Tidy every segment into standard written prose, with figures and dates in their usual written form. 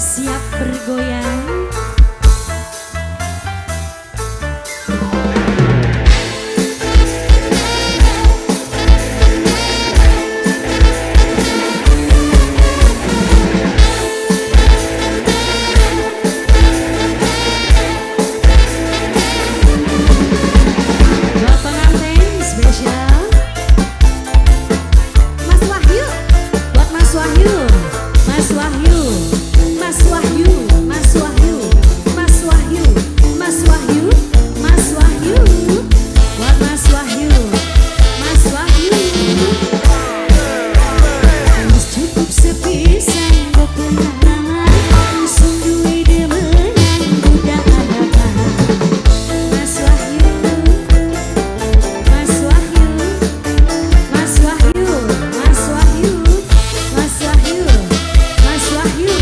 Siap bergoyang. Buat pengantin spesial Mas Wahyu, buat Mas Wahyu, Mas Wahyu, Mas Wahyu, Mas Wahyu, Mas Wahyu, Mas Wahyu, Mas Wahyu, buat Mas Wahyu, Mas Wahyu. Wis cukup sepisan bekenangan, sing duwe demenan budak anak. Mas Wahyu, Mas Wahyu, Mas Wahyu, Mas Wahyu, Mas Wahyu, Mas Wahyu.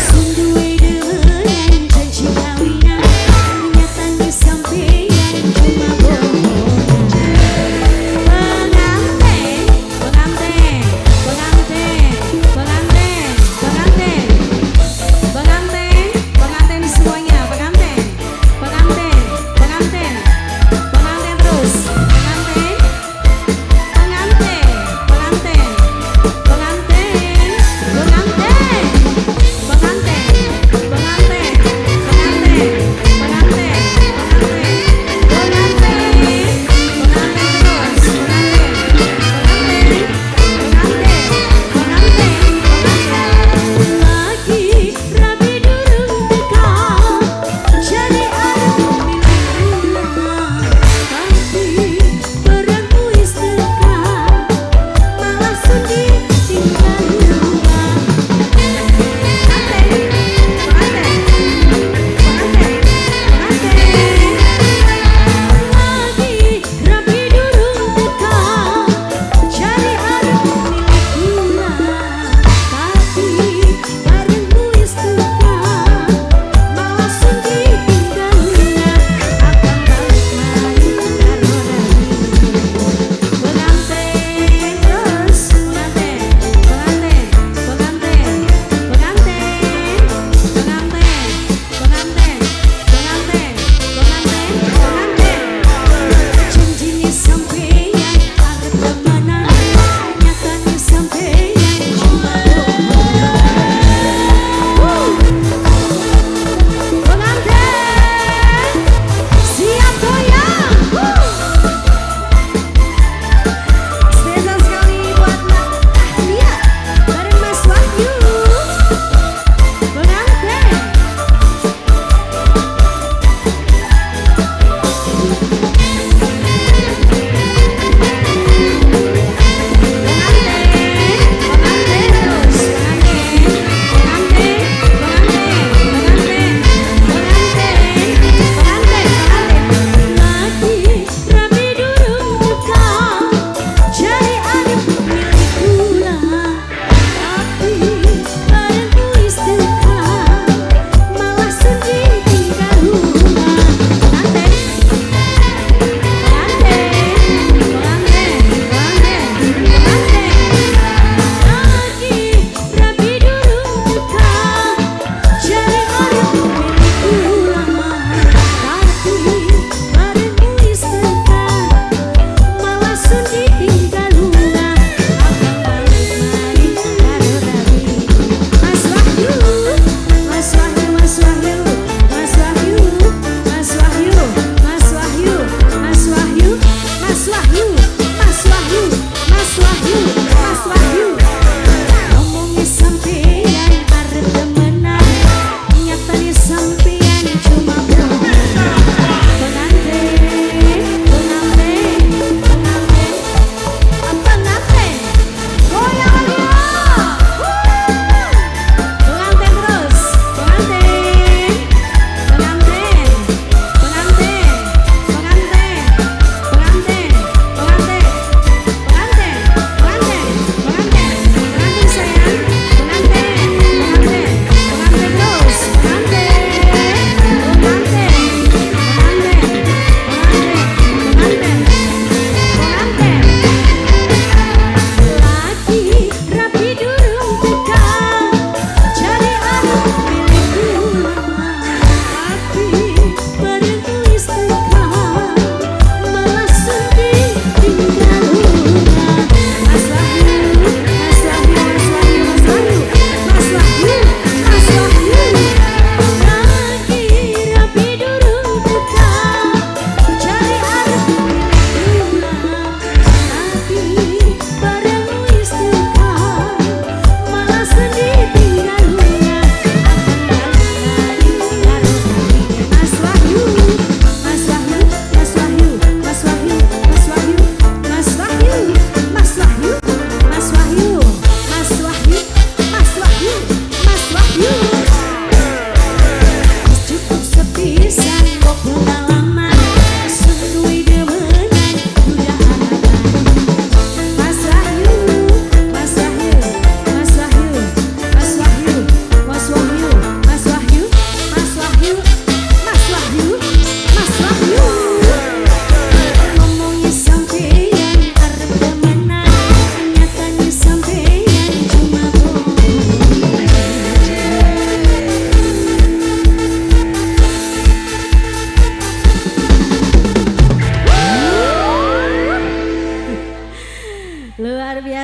Sing duwe demenan janji kawinan, nyatane sampeyan cuma bohongan. Pengantin, pengantin, pengantin.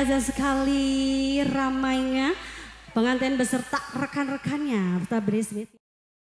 biasa sekali ramainya pengantin beserta rekan-rekannya. Kita berismit.